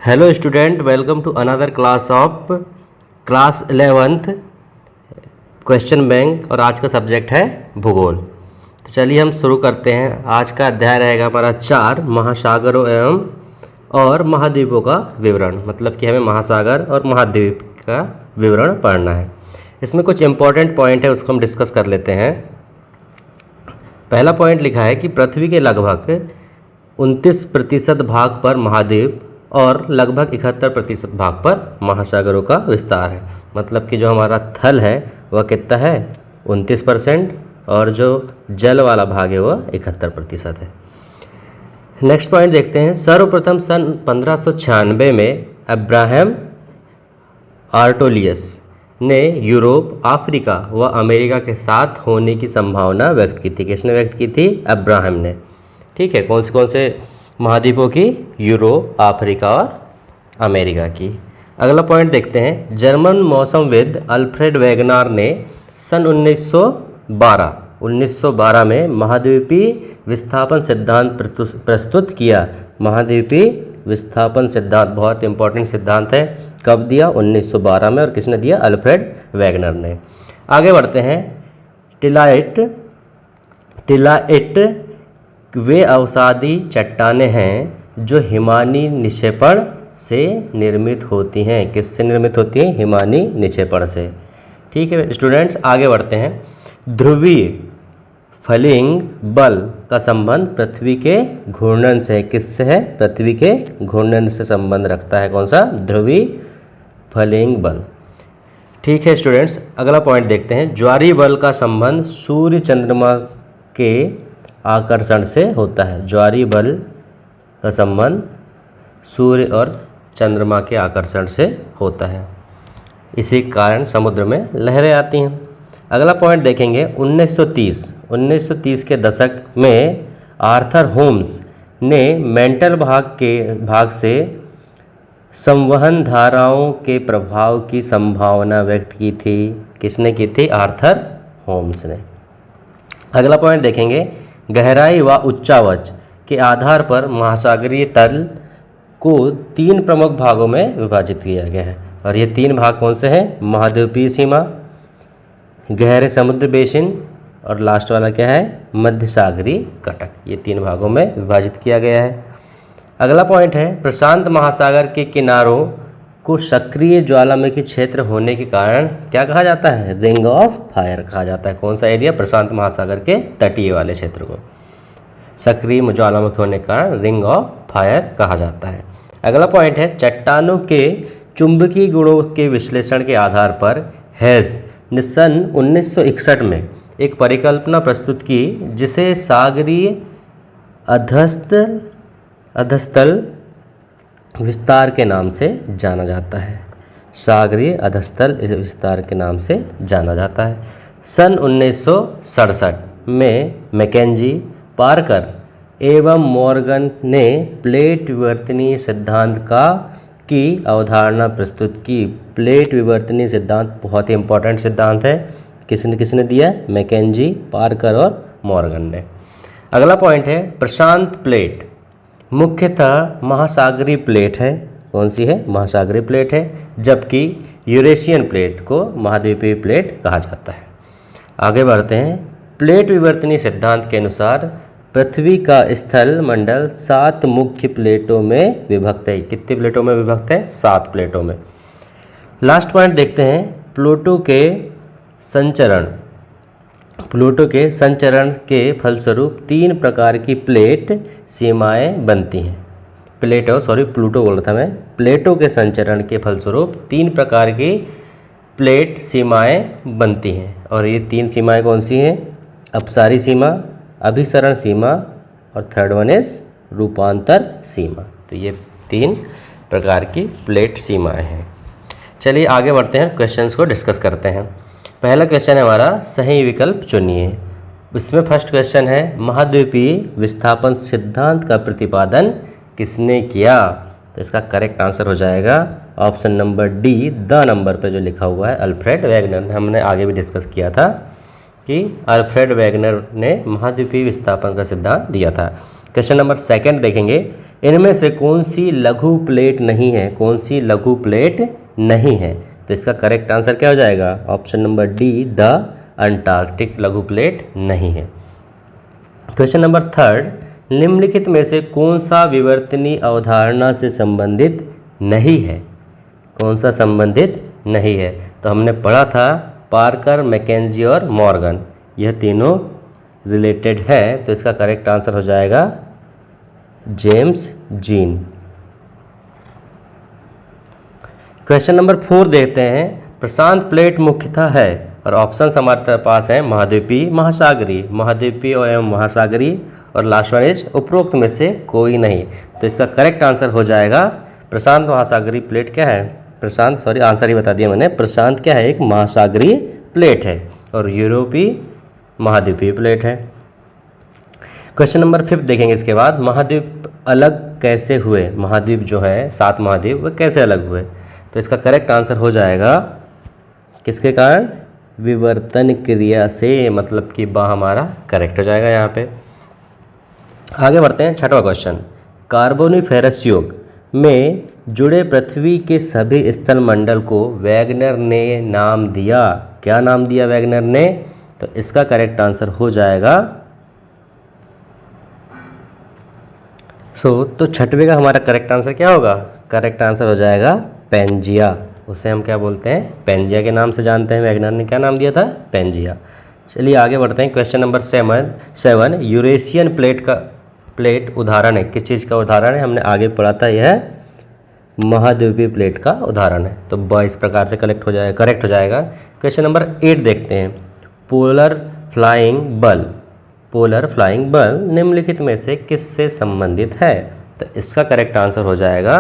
Hello student, welcome to another class of class 11th question bank. और आज का subject है भूगोल। तो चलिए हम शुरू करते हैं। आज का अध्याय रहेगा हमारा 4 महासागरों एवं और महाद्वीपों का विवरण। मतलब कि हमें महासागर और महाद्वीप का विवरण पढ़ना है। इसमें कुछ इंपॉर्टेंट पॉइंट है, उसको हम डिस्कस कर लेते हैं। पहला पॉइंट लिखा है कि पृथ्वी के लगभग 29% भाग पर महाद्वीप और लगभग 71% भाग पर महासागरों का विस्तार है। मतलब कि जो हमारा थल है वह कितना है, 29%, और जो जल वाला भाग है वह 71% है। नेक्स्ट पॉइंट देखते हैं। सर्वप्रथम सन 1596 में अब्राहम आर्टोलियस ने यूरोप, अफ्रीका व अमेरिका के साथ होने की संभावना व्यक्त की थी। किसने व्यक्त की थी? अब्राहम ने। ठीक है, कौन से महाद्वीपों की? यूरोप, अफ्रीका और अमेरिका की। अगला पॉइंट देखते हैं। जर्मन मौसमविद अल्फ्रेड वेगनार ने सन 1912 में महाद्वीपीय विस्थापन सिद्धांत प्रस्तुत किया। महाद्वीपीय विस्थापन सिद्धांत बहुत इंपॉर्टेंट सिद्धांत है। कब दिया? 1912 में। और किसने दिया? अल्फ्रेड वेगनर ने। आगे बढ़ते हैं। टिलाइट वे अवसादी चट्टानें हैं जो हिमानी निक्षेपण से निर्मित होती हैं। किससे निर्मित होती हैं? हिमानी निक्षेपण से। ठीक है स्टूडेंट्स, आगे बढ़ते हैं। ध्रुवीय फलिंग बल का संबंध पृथ्वी के घूर्णन से। किससे है? पृथ्वी के घूर्णन से संबंध रखता है। कौन सा? ध्रुवीय फलिंग बल। ठीक है स्टूडेंट्स, अगला पॉइंट देखते हैं। ज्वारीय बल का संबंध सूर्य चंद्रमा के आकर्षण से होता है। ज्वारीय बल का संबंध सूर्य और चंद्रमा के आकर्षण से होता है। इसी कारण समुद्र में लहरें आती हैं। अगला पॉइंट देखेंगे। 1930 के दशक में आर्थर होम्स ने मेंटल भाग से संवहन धाराओं के प्रभाव की संभावना व्यक्त की थी। किसने की थी? आर्थर होम्स ने। अगला पॉइंट देखेंगे। गहराई व उच्चावच के आधार पर महासागरीय तल को 3 प्रमुख भागों में विभाजित किया गया है। और ये 3 भाग कौन से हैं? महाद्वीपीय सीमा, गहरे समुद्र बेसिन, और लास्ट वाला क्या है? मध्य सागरीय कटक। ये 3 भागों में विभाजित किया गया है। अगला पॉइंट है। प्रशांत महासागर के किनारों को सक्रिय ज्वालामुखी क्षेत्र होने के कारण क्या कहा जाता है? रिंग ऑफ फायर कहा जाता है। कौन सा एरिया? प्रशांत महासागर के तटीय वाले क्षेत्र को सक्रिय ज्वालामुखी होने के कारण रिंग ऑफ फायर कहा जाता है। अगला पॉइंट है। चट्टानों के चुंबकीय गुणों के विश्लेषण के आधार पर हेस ने सन 1961 में एक परिकल्पना प्रस्तुत की जिसे सागरीय अधस्तल विस्तार के नाम से जाना जाता है। सागरीय अधस्तल विस्तार के नाम से जाना जाता है। सन 1967 में मैकेंजी, पार्कर एवं मॉर्गन ने प्लेट विवर्तनीय सिद्धांत की अवधारणा प्रस्तुत की। प्लेट विवर्तनीय सिद्धांत बहुत ही इंपॉर्टेंट सिद्धांत है। किसने दिया? मैकेंजी, पार्कर और मॉर्गन ने। अगला पॉइंट है। प्रशांत प्लेट मुख्यतः महासागरीय प्लेट है। कौन सी है? महासागरीय प्लेट है। जबकि यूरेशियन प्लेट को महाद्वीपीय प्लेट कहा जाता है। आगे बढ़ते हैं। प्लेट विवर्तनीय सिद्धांत के अनुसार पृथ्वी का स्थल मंडल 7 मुख्य प्लेटों में विभक्त है। कितनी प्लेटों में विभक्त है? 7 प्लेटों में। लास्ट पॉइंट देखते हैं। प्लूटो के संचरण के फलस्वरूप 3 प्रकार की प्लेट सीमाएं बनती हैं। प्लूटो बोल रहा था मैं। प्लेटों के संचरण के फलस्वरूप 3 प्रकार की प्लेट सीमाएं बनती हैं। और ये 3 सीमाएं कौन सी हैं? अपसारी सीमा, अभिसरण सीमा, और थर्ड वन इज रूपांतर सीमा। तो ये 3 प्रकार की प्लेट सीमाएं हैं। चलिए आगे बढ़ते हैं, क्वेश्चंस को डिस्कस करते हैं। पहला क्वेश्चन है हमारा, सही विकल्प चुनिए। इसमें फर्स्ट क्वेश्चन है, महाद्वीपीय विस्थापन सिद्धांत का प्रतिपादन किसने किया? तो इसका करेक्ट आंसर हो जाएगा option number D, the number पे जो लिखा हुआ है, अल्फ्रेड वेगनर। हमने आगे भी डिस्कस किया था कि अल्फ्रेड वेगनर ने महाद्वीपीय विस्थापन का सिद्धांत दिया था। क्वेश्चन नंबर सेकंड देखेंगे। इनमें से कौन सी लघु प्लेट नहीं है, कौन सी लघु प्लेट नहीं है? तो इसका करेक्ट आंसर क्या हो जाएगा? Option number D, the Antarctic लघु प्लेट नहीं है। क्वेश्चन नंबर 3, निम्नलिखित में से कौन सा विवर्तनीय अवधारणा से संबंधित नहीं है? कौन सा संबंधित नहीं है? तो हमने पढ़ा था पार्कर, मैकेंजी और मॉर्गन, यह तीनों रिलेटेड है। तो इसका करेक्ट आंसर हो जाएगा जेम्स जीन। क्वेश्चन नंबर 4 देखते हैं। प्रशांत प्लेट मुख्यतः है, और ऑप्शन हमारे पास है महाद्वीपीय, महासागरीय, महाद्वीपीय एवं महासागरीय, और लास्ट वन इज उपरोक्त में से कोई नहीं। तो इसका करेक्ट आंसर हो जाएगा प्रशांत महासागरीय प्लेट क्या है? आंसर ही बता दिया मैंने। प्रशांत क्या है? एक महासागरीय प्लेट है, और यूरोपीय महाद्वीपीय प्लेट है। क्वेश्चन नंबर 5 देखेंगे इसके बाद। महाद्वीप अलग कैसे हुए? महाद्वीप जो है 7 महाद्वीप वे कैसे अलग हुए? तो इसका करेक्ट आंसर हो जाएगा किसके कारण? विवर्तन क्रिया से, मतलब कि बा हमारा करेक्ट हो जाएगा यहाँ पे। आगे बढ़ते हैं, 6वां क्वेश्चन। कार्बोनिफेरस युग में जुड़े पृथ्वी के सभी स्थल मंडल को वैगनर ने नाम दिया। क्या नाम दिया वैगनर ने? तो इसका करेक्ट आंसर हो जाएगा तो 6वें का हमारा करेक्ट आंसर क्या होगा? करेक्ट आंसर हो जाएगा पेंजिया। उसे हम क्या बोलते हैं? पेंजिया के नाम से जानते हैं। वैगनर ने क्या नाम दिया था? पेंजिया। चलिए आगे बढ़ते हैं। क्वेश्चन नंबर 7, यूरेशियन प्लेट उदाहरण है। किस चीज़ का उदाहरण है? हमने आगे पढ़ा था, यह महाद्वीपीय प्लेट का उदाहरण है। तो ब इस प्रकार से करेक्ट हो जाएगा। क्वेश्चन नंबर 8 देखते हैं। पोलर फ्लाइंग बल निम्नलिखित में से किससे संबंधित है? तो इसका करेक्ट आंसर हो जाएगा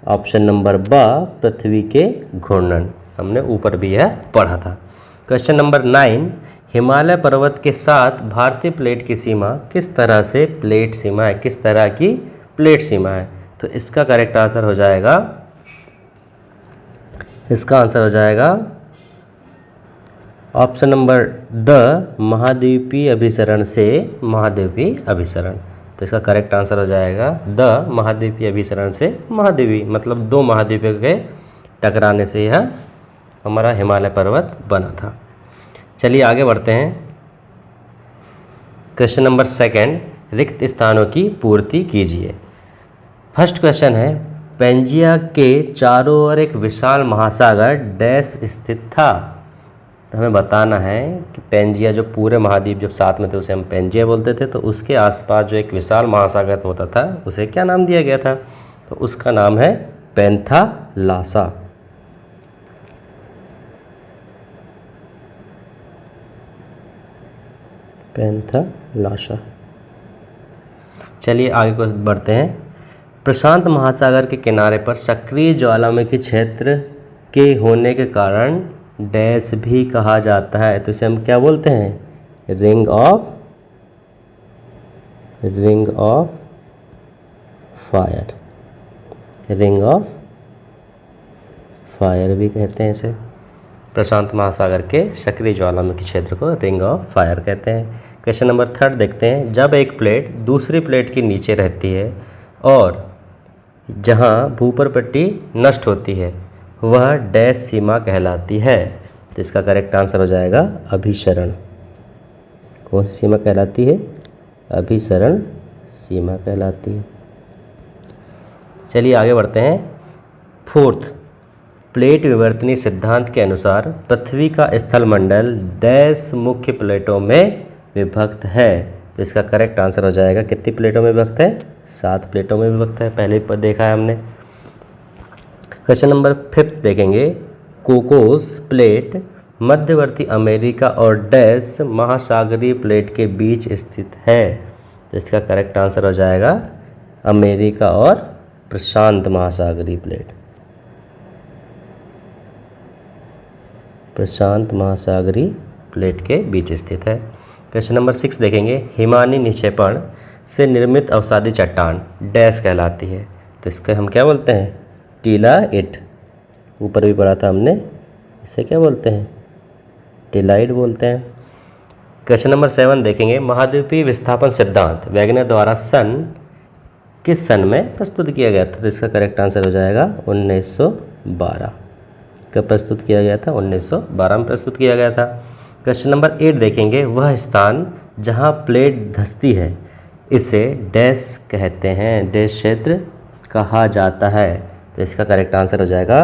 ऑप्शन नंबर ब, पृथ्वी के घूर्णन। हमने ऊपर भी यह पढ़ा था। क्वेश्चन नंबर 9, हिमालय पर्वत के साथ भारतीय प्लेट की सीमा किस तरह से प्लेट सीमा है? किस तरह की प्लेट सीमा है? तो इसका करेक्ट आंसर हो जाएगा, इसका आंसर हो जाएगा ऑप्शन नंबर द, महाद्वीपीय अभिसरण से महाद्वीपीय अभिसरण। तो इसका करेक्ट आंसर हो जाएगा द, महाद्वीपीय अभिसरण से महाद्वीपीय, मतलब 2 महाद्वीपों के टकराने से यह हमारा हिमालय पर्वत बना था। चलिए आगे बढ़ते हैं। क्वेश्चन नंबर 2, रिक्त स्थानों की पूर्ति कीजिए। फर्स्ट क्वेश्चन है, पेंजिया के चारों ओर एक विशाल महासागर डैश स्थित था। तो हमें बताना है कि पेंजिया, जो पूरे महाद्वीप जब साथ में थे उसे हम पेंजिया बोलते थे, तो उसके आसपास जो एक विशाल महासागर होता था उसे क्या नाम दिया गया था? तो उसका नाम है पैंथालासा। पैंथालासा। चलिए आगे को बढ़ते हैं। प्रशांत महासागर के किनारे पर सक्रिय ज्वालामुखी क्षेत्र के होने के कारण डैश भी कहा जाता है। तो इसे हम क्या बोलते हैं? Ring of fire. Ring of fire भी कहते हैं इसे। प्रशांत महासागर के सक्रिय ज्वालामुखी क्षेत्र को रिंग ऑफ फायर कहते हैं। क्वेश्चन नंबर 3 देखते हैं। जब एक प्लेट दूसरी प्लेट के नीचे रहती है और जहां भूपर पट्टी नष्ट होती है, वह डैश सीमा कहलाती है। तो इसका करेक्ट आंसर हो जाएगा अभिसरण। कौन सी सीमा कहलाती है? अभिसरण सीमा कहलाती है। चलिए आगे बढ़ते हैं। 4, प्लेट विवर्तनीय सिद्धांत के अनुसार पृथ्वी का स्थलमंडल डैश मुख्य प्लेटों में विभक्त है। तो इसका करेक्ट आंसर हो जाएगा, कितनी प्लेटों में विभक्त है? 7 प्लेटों में विभक्त है। पहले पर देखा है हमने। क्वेश्चन नंबर 5 देखेंगे। कोकोस प्लेट मध्यवर्ती अमेरिका और डैश महासागरीय प्लेट के बीच स्थित है। तो इसका करेक्ट आंसर हो जाएगा अमेरिका और प्रशांत महासागरीय प्लेट। प्रशांत महासागरीय प्लेट के बीच स्थित है। क्वेश्चन नंबर 6 देखेंगे। हिमानी निक्षेपण से निर्मित अवसादी चट्टान डैश कहलाती है। तो इसका हम क्या बोलते हैं? टीलाइट। ऊपर भी पढ़ा था हमने, इसे क्या बोलते हैं? टीलाइट बोलते हैं। क्वेश्चन नंबर 7 देखेंगे। महाद्वीपीय विस्थापन सिद्धांत वैगनर द्वारा सन किस सन में प्रस्तुत किया गया था? तो इसका करेक्ट आंसर हो जाएगा 1912। कब प्रस्तुत किया गया था? 1912 में प्रस्तुत किया गया था। क्वेश्चन नंबर 8 देखेंगे, वह स्थान जहाँ प्लेट धंसती है इसे डैश कहते हैं, डैश क्षेत्र कहा जाता है। तो इसका करेक्ट आंसर हो जाएगा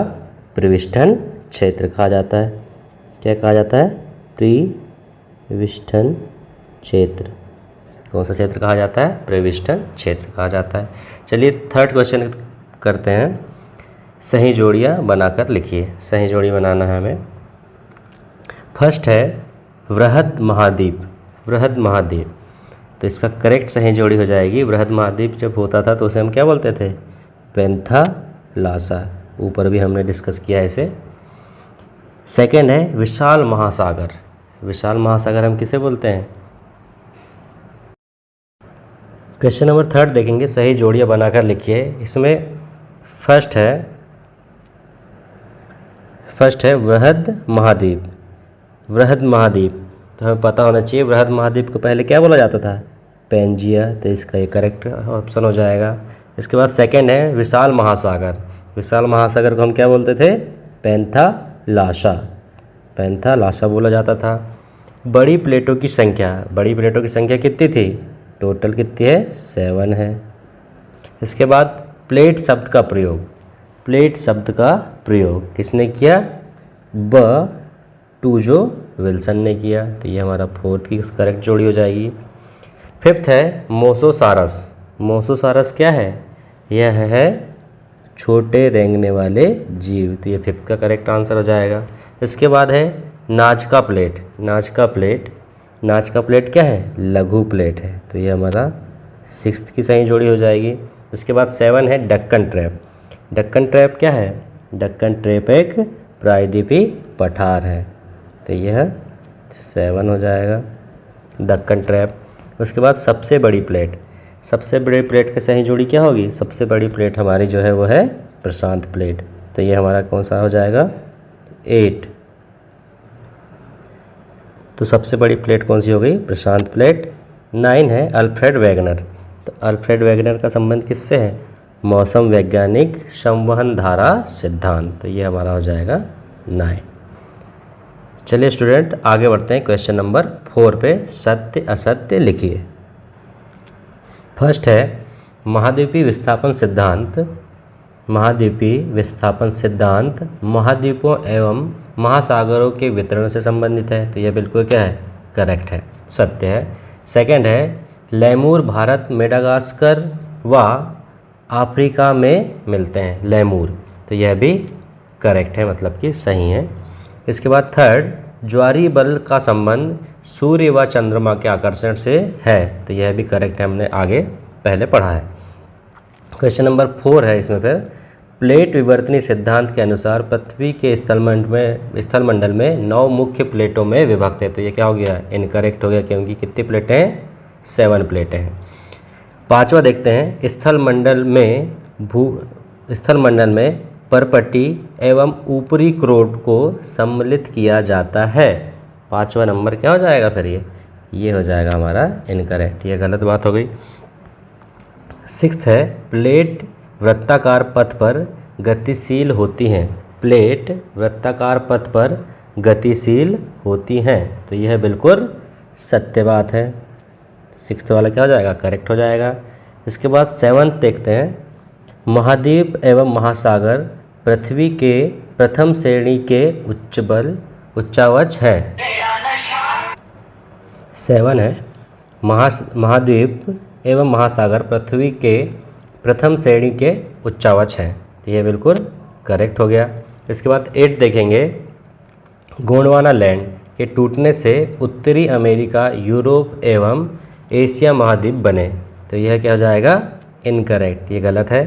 प्रीविष्टन क्षेत्र कहा जाता है। क्या कहा जाता है? प्रीविष्टन क्षेत्र। कौन सा क्षेत्र कहा जाता है? प्रीविष्टन क्षेत्र कहा जाता है। चलिए थर्ड क्वेश्चन करते हैं, सही जोड़ियाँ बनाकर लिखिए। सही जोड़ी बनाना है हमें। फर्स्ट है वृहद महाद्वीप। वृहद महाद्वीप, तो इसका करेक्ट सही जोड़ी हो जाएगी, वृहद महाद्वीप जब होता था तो उसे हम क्या बोलते थे? पैंथालासा। ऊपर भी हमने डिस्कस किया है इसे। सेकेंड है विशाल महासागर। विशाल महासागर हम किसे बोलते हैं? क्वेश्चन नंबर थर्ड देखेंगे, सही जोड़ियाँ बनाकर लिखिए। इसमें फर्स्ट है वृहद महाद्वीप। वृहद महाद्वीप, तो हमें पता होना चाहिए वृहद महाद्वीप को पहले क्या बोला जाता था? पैंजिया। तो इसका ये करेक्ट ऑप्शन हो जाएगा। इसके बाद सेकंड है विशाल महासागर। विशाल महासागर को हम क्या बोलते थे? पैंथालासा। पैंथालासा बोला जाता था। बड़ी प्लेटों की संख्या। बड़ी प्लेटों की संख्या कितनी थी? टोटल कितनी है? 7 है। इसके बाद प्लेट शब्द का प्रयोग। प्लेट शब्द का प्रयोग किसने किया? टूजो विल्सन ने किया। तो ये हमारा फोर्थ की करेक्ट जोड़ी हो जाएगी। फिफ्थ है मोसोसारस। मोसोसारस क्या है? यह है छोटे रेंगने वाले जीव। तो ये फिफ्थ का करेक्ट आंसर हो जाएगा। इसके बाद है नाजका प्लेट। नाजका प्लेट, नाजका प्लेट क्या है? लघु प्लेट है। तो ये हमारा सिक्स्थ की सही जोड़ी हो जाएगी। इसके बाद 7 है डक्कन ट्रैप। डक्कन ट्रैप क्या है? डक्कन ट्रैप एक प्रायद्वीपीय पठार है। तो यह 7 हो जाएगा, दक्कन ट्रैप। उसके बाद सबसे बड़ी प्लेट। सबसे बड़ी प्लेट की सही जोड़ी क्या होगी? सबसे बड़ी प्लेट हमारी जो है वो है प्रशांत प्लेट। तो ये हमारा कौन सा हो जाएगा? 8। तो सबसे बड़ी प्लेट कौन सी हो गई? प्रशांत प्लेट। 9 है अल्फ्रेड वैगनर। तो अल्फ्रेड वैगनर का संबंध किससे है? मौसम वैज्ञानिक संवहन धारा सिद्धांत। तो ये हमारा हो जाएगा 9। चलिए स्टूडेंट आगे बढ़ते हैं। क्वेश्चन नंबर 4 पे सत्य असत्य लिखिए। फर्स्ट है महाद्वीपीय विस्थापन सिद्धांत। महाद्वीपीय विस्थापन सिद्धांत महाद्वीपों एवं महासागरों के वितरण से संबंधित है। तो यह बिल्कुल क्या है? करेक्ट है, सत्य है। सेकंड है लेमूर भारत, मेडागास्कर व अफ्रीका में मिलते हैं। लेमूर, तो यह भी करेक्ट है, मतलब कि सही है। इसके बाद थर्ड, ज्वारीय बल का संबंध सूर्य व चंद्रमा के आकर्षण से है। तो यह भी करेक्ट है, हमने आगे पहले पढ़ा है। क्वेश्चन नंबर 4 है इसमें फिर, प्लेट विवर्तनीय सिद्धांत के अनुसार पृथ्वी के स्थलमंडल में 9 मुख्य प्लेटों में विभक्त है। तो ये क्या हो गया? इनकरेक्ट हो गया, क्योंकि कितनी प्लेटें हैं? 7 प्लेटें हैं। पांचवा देखते हैं, स्थलमंडल में परपटी एवं ऊपरी क्रोट को सम्मिलित किया जाता है। 5वां नंबर क्या हो जाएगा फिर? ये हो जाएगा हमारा इनकरेक्ट, ये गलत बात हो गई। 6th है प्लेट वृत्ताकार पथ पर गतिशील होती हैं। प्लेट वृत्ताकार पथ पर गतिशील होती हैं। तो यह बिल्कुल सत्य बात है। 6th वाला क्या हो जाएगा? करेक्ट हो जाएगा। इसके बाद 7th देखते हैं, महाद्वीप एवं महासागर पृथ्वी के प्रथम श्रेणी के उच्चावच हैं। 7 है महाद्वीप एवं महासागर पृथ्वी के प्रथम श्रेणी के उच्चावच हैं। तो यह बिल्कुल करेक्ट हो गया। इसके बाद 8 देखेंगे, गोंडवाना लैंड के टूटने से उत्तरी अमेरिका, यूरोप एवं एशिया महाद्वीप बने। तो यह क्या हो जाएगा? इनकरेक्ट, ये गलत है।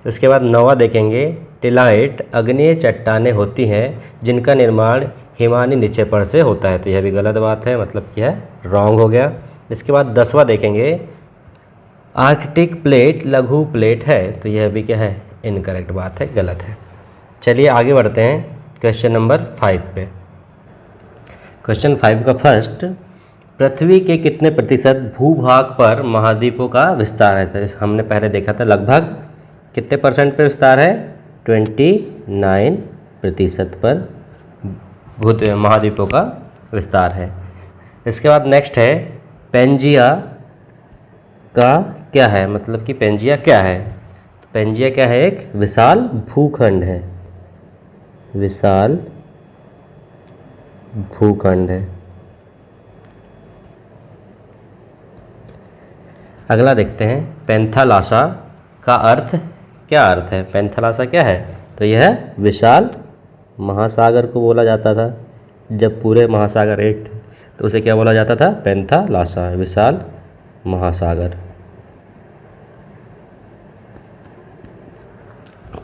उसके बाद 9वां देखेंगे, टिलाइट अग्नेय चट्टानें होती हैं जिनका निर्माण हिमानी निक्षेपण से होता है। तो यह भी गलत बात है, मतलब कि यह रॉन्ग हो गया। इसके बाद 10वां देखेंगे, आर्कटिक प्लेट लघु प्लेट है। तो यह भी क्या है? इनकरेक्ट बात है, गलत है। चलिए आगे बढ़ते हैं क्वेश्चन नंबर 5 पे। क्वेश्चन 5 का फर्स्ट, पृथ्वी के कितने प्रतिशत भूभाग पर महाद्वीपों का विस्तार है? तो हमने पहले देखा था लगभग कितने परसेंट पर विस्तार है? 29% पर महाद्वीपों का विस्तार है। इसके बाद नेक्स्ट है पेंजिया का क्या है, मतलब कि पेंजिया क्या है? पेंजिया क्या है? एक विशाल भूखंड है, विशाल भूखंड है। अगला देखते हैं पैंथालासा का अर्थ क्या अर्थ है? पैंथालासा क्या है? तो यह विशाल महासागर को बोला जाता था। जब पूरे महासागर एक थे तो उसे क्या बोला जाता था? पैंथालासा, विशाल महासागर।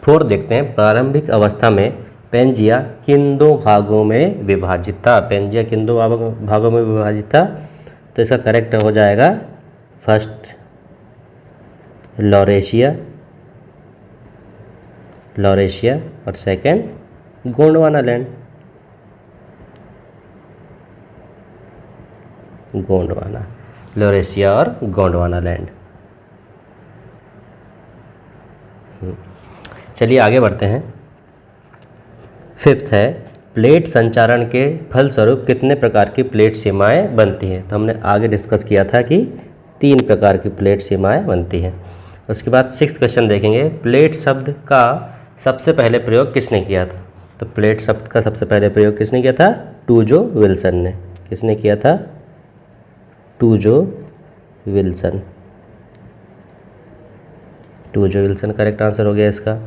4 देखते हैं प्रारंभिक अवस्था में पेंजिया किन दो भागों में विभाजित था? पेंजिया किन दो भागों में विभाजित था? तो इसका करेक्ट हो जाएगा फर्स्ट लॉरेशिया और सेकंड गोंडवानालैंड। लॉरेशिया और गोंडवानालैंड। चलिए आगे बढ़ते हैं। 5th है प्लेट संचारण के फलस्वरूप कितने प्रकार की प्लेट सीमाएं बनती हैं? तो हमने आगे डिस्कस किया था कि 3 प्रकार की प्लेट सीमाएं बनती हैं। उसके बाद 6th क्वेश्चन देखेंगे प्लेट शब्द का सबसे पहले प्रयोग किसने किया था? तो प्लेट शब्द का सबसे पहले प्रयोग किसने किया था? टूजो विल्सन ने। किसने किया था? टूजो विल्सन। करेक्ट आंसर हो गया इसका।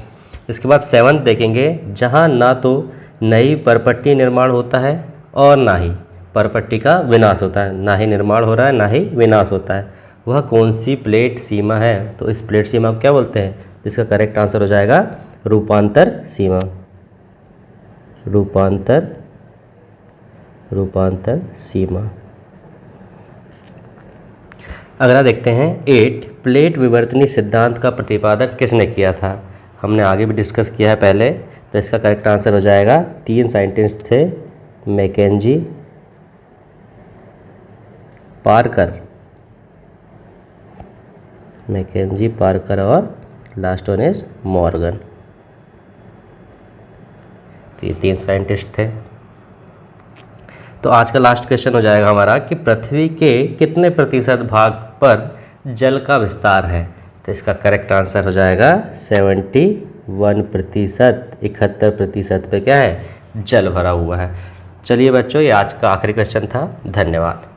इसके बाद 7th देखेंगे जहां ना तो नई परपट्टी निर्माण होता है और ना ही परपट्टी का विनाश होता है, ना ही निर्माण हो रहा है ना ही विनाश होता है, वह कौन सी प्लेट सीमा है? तो इस प्लेट सीमा को क्या बोलते हैं? जिसका करेक्ट आंसर हो जाएगा रूपांतर सीमा। रूपांतर सीमा। अगला देखते हैं 8 प्लेट विवर्तनी सिद्धांत का प्रतिपादन किसने किया था? हमने आगे भी डिस्कस किया है पहले, तो इसका करेक्ट आंसर हो जाएगा 3 साइंटिस्ट थे, मैकेंजी, पार्कर और लास्ट वन इज मॉर्गन। तो ये 3 साइंटिस्ट थे। तो आज का लास्ट क्वेश्चन हो जाएगा हमारा कि पृथ्वी के कितने प्रतिशत भाग पर जल का विस्तार है? तो इसका करेक्ट आंसर हो जाएगा 71%। 71% पे क्या है? जल भरा हुआ है। चलिए बच्चों, ये आज का आखिरी क्वेश्चन था। धन्यवाद।